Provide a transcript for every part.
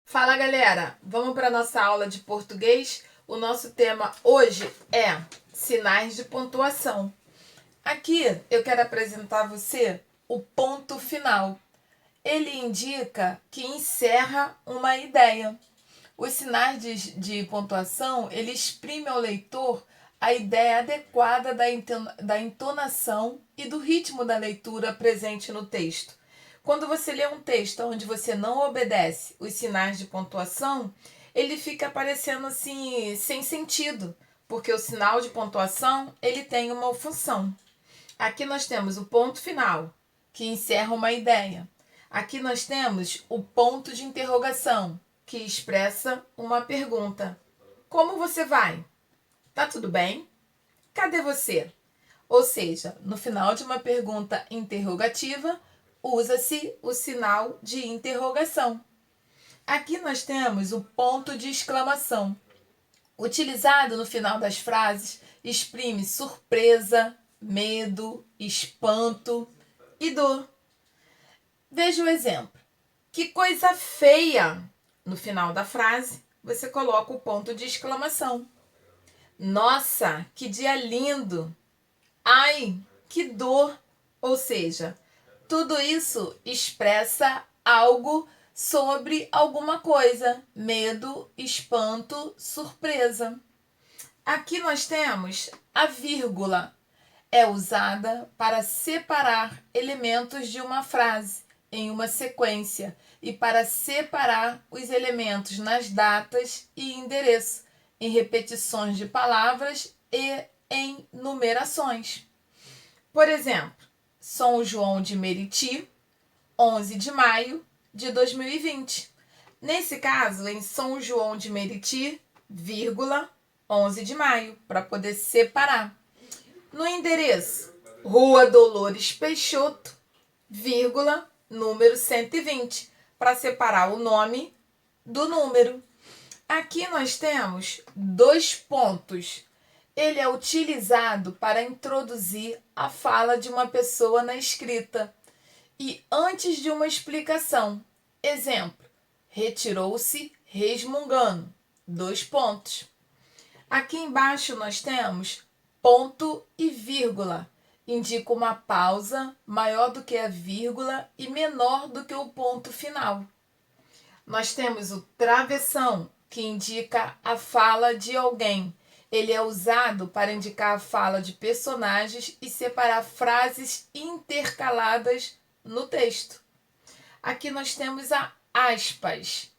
Fala galera, vamos para nossa aula de português? O nosso tema hoje é sinais de pontuação. Aqui eu quero apresentar a você o ponto final. Ele indica que encerra uma ideia. Os sinais de pontuação, ele exprime ao leitor a ideia adequada da entonação e do ritmo da leitura presente no texto. Quando você lê um texto onde você não obedece os sinais de pontuação, ele fica parecendo assim, sem sentido, porque o sinal de pontuação, ele tem uma função. Aqui nós temos o ponto final, que encerra uma ideia. Aqui nós temos o ponto de interrogação, que expressa uma pergunta. Como você vai? Tá tudo bem? Cadê você? Ou seja, no final de uma pergunta interrogativa, usa-se o sinal de interrogação. Aqui nós temos o ponto de exclamação. Utilizado no final das frases, exprime surpresa, medo, espanto e dor. Veja o exemplo. Que coisa feia! No final da frase, você coloca o ponto de exclamação. Nossa, que dia lindo! Ai, que dor! Ou seja, tudo isso expressa algo sobre alguma coisa. Medo, espanto, surpresa. Aqui nós temos a vírgula. É usada para separar elementos de uma frase em uma sequência e para separar os elementos nas datas e endereço, em repetições de palavras e em numerações. Por exemplo, São João de Meriti, 11 de maio de 2020. Nesse caso, em São João de Meriti, vírgula, 11 de maio, para poder separar. No endereço, Rua Dolores Peixoto, vírgula, número 120, para separar o nome do número. Aqui nós temos dois pontos. Ele é utilizado para introduzir a fala de uma pessoa na escrita e antes de uma explicação. Exemplo, retirou-se resmungando. Dois pontos. Aqui embaixo nós temos ponto e vírgula. Indica uma pausa maior do que a vírgula e menor do que o ponto final. Nós temos o travessão, que indica a fala de alguém. Ele é usado para indicar a fala de personagens e separar frases intercaladas no texto. Aqui nós temos a aspas.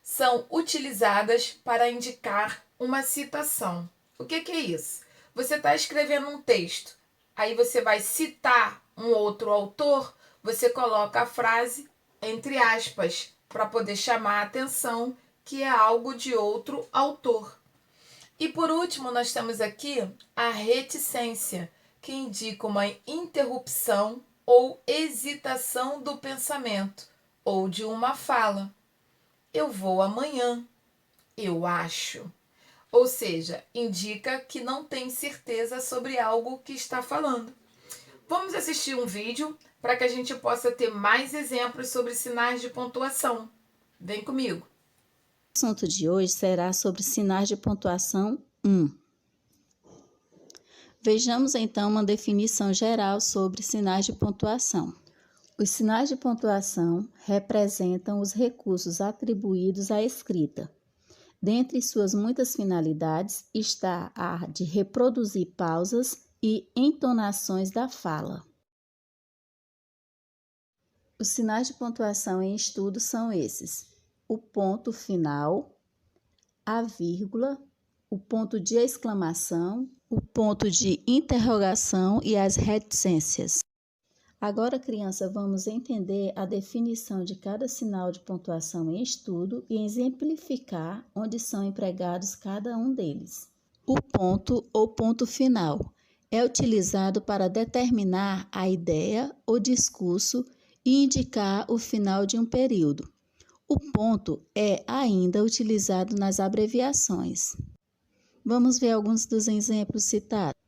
São utilizadas para indicar uma citação. O que é isso? Você está escrevendo um texto, aí você vai citar um outro autor, você coloca a frase entre aspas para poder chamar a atenção que é algo de outro autor. E por último, nós temos aqui a reticência, que indica uma interrupção ou hesitação do pensamento ou de uma fala. Eu vou amanhã, eu acho. Ou seja, indica que não tem certeza sobre algo que está falando. Vamos assistir um vídeo para que a gente possa ter mais exemplos sobre sinais de pontuação. Vem comigo. O assunto de hoje será sobre sinais de pontuação 1. Vejamos então uma definição geral sobre sinais de pontuação. Os sinais de pontuação representam os recursos atribuídos à escrita. Dentre suas muitas finalidades está a de reproduzir pausas e entonações da fala. Os sinais de pontuação em estudo são esses: o ponto final, a vírgula, o ponto de exclamação, o ponto de interrogação e as reticências. Agora, criança, vamos entender a definição de cada sinal de pontuação em estudo e exemplificar onde são empregados cada um deles. O ponto ou ponto final é utilizado para determinar a ideia ou discurso e indicar o final de um período. O ponto é ainda utilizado nas abreviações. Vamos ver alguns dos exemplos citados.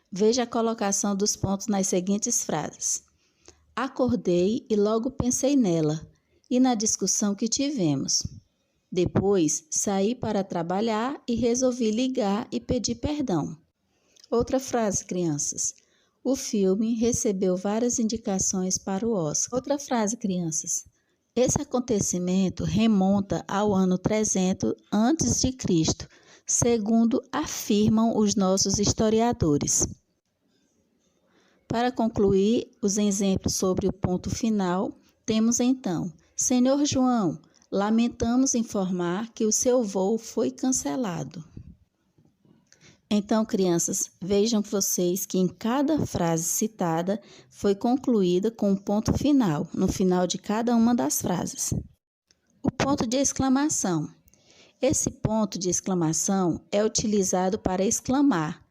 Veja a colocação dos pontos nas seguintes frases. Acordei e logo pensei nela e na discussão que tivemos. Depois, saí para trabalhar e resolvi ligar e pedir perdão. Outra frase, crianças. O filme recebeu várias indicações para o Oscar. Outra frase, crianças. Esse acontecimento remonta ao ano 300 a.C., segundo afirmam os nossos historiadores. Para concluir os exemplos sobre o ponto final, temos então: Senhor João, lamentamos informar que o seu voo foi cancelado. Então, crianças, vejam vocês que em cada frase citada foi concluída com um ponto final, no final de cada uma das frases. O ponto de exclamação. Esse ponto de exclamação é utilizado para exclamar.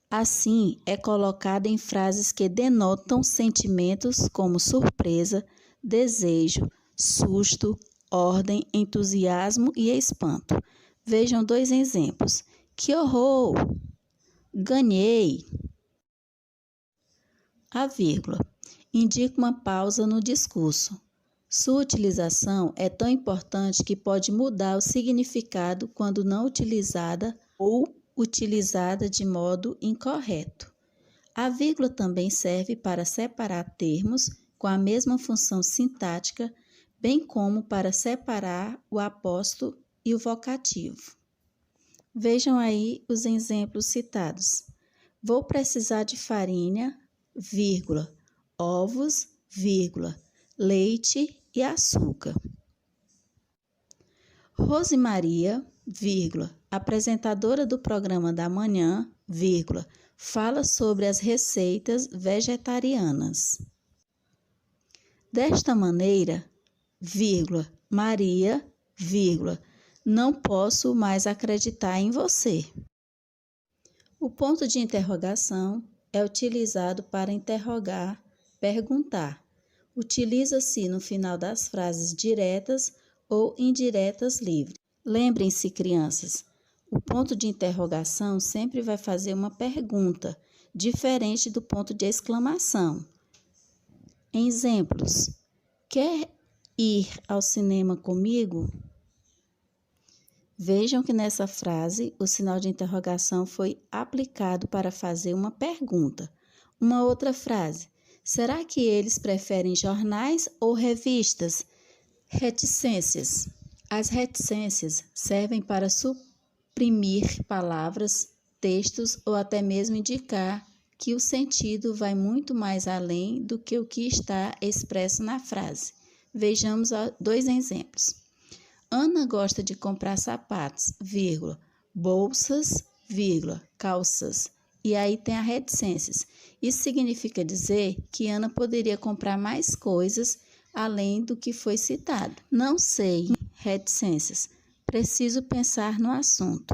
Assim, é colocado em frases que denotam sentimentos como surpresa, desejo, susto, ordem, entusiasmo e espanto. Vejam 2 exemplos. Que horror! Ganhei! A vírgula indica uma pausa no discurso. Sua utilização é tão importante que pode mudar o significado quando não utilizada ou utilizada de modo incorreto. A vírgula também serve para separar termos com a mesma função sintática, bem como para separar o apóstrofo e o vocativo. Vejam aí os exemplos citados. Vou precisar de farinha, vírgula, ovos, vírgula, leite e açúcar. Rosemaria, vírgula, apresentadora do programa da manhã, vírgula, fala sobre as receitas vegetarianas. Desta maneira, vírgula, Maria, vírgula, não posso mais acreditar em você. O ponto de interrogação é utilizado para interrogar, perguntar. Utiliza-se no final das frases diretas ou indiretas livres. Lembrem-se, crianças, o ponto de interrogação sempre vai fazer uma pergunta, diferente do ponto de exclamação. Exemplos: quer ir ao cinema comigo? Vejam que nessa frase o sinal de interrogação foi aplicado para fazer uma pergunta. Uma outra frase: será que eles preferem jornais ou revistas? Reticências. As reticências servem para suprimir palavras, textos ou até mesmo indicar que o sentido vai muito mais além do que o que está expresso na frase. Vejamos 2 exemplos. Ana gosta de comprar sapatos, vírgula, bolsas, vírgula, calças. E aí tem a reticências. Isso significa dizer que Ana poderia comprar mais coisas além do que foi citado. Não sei, reticências. Preciso pensar no assunto.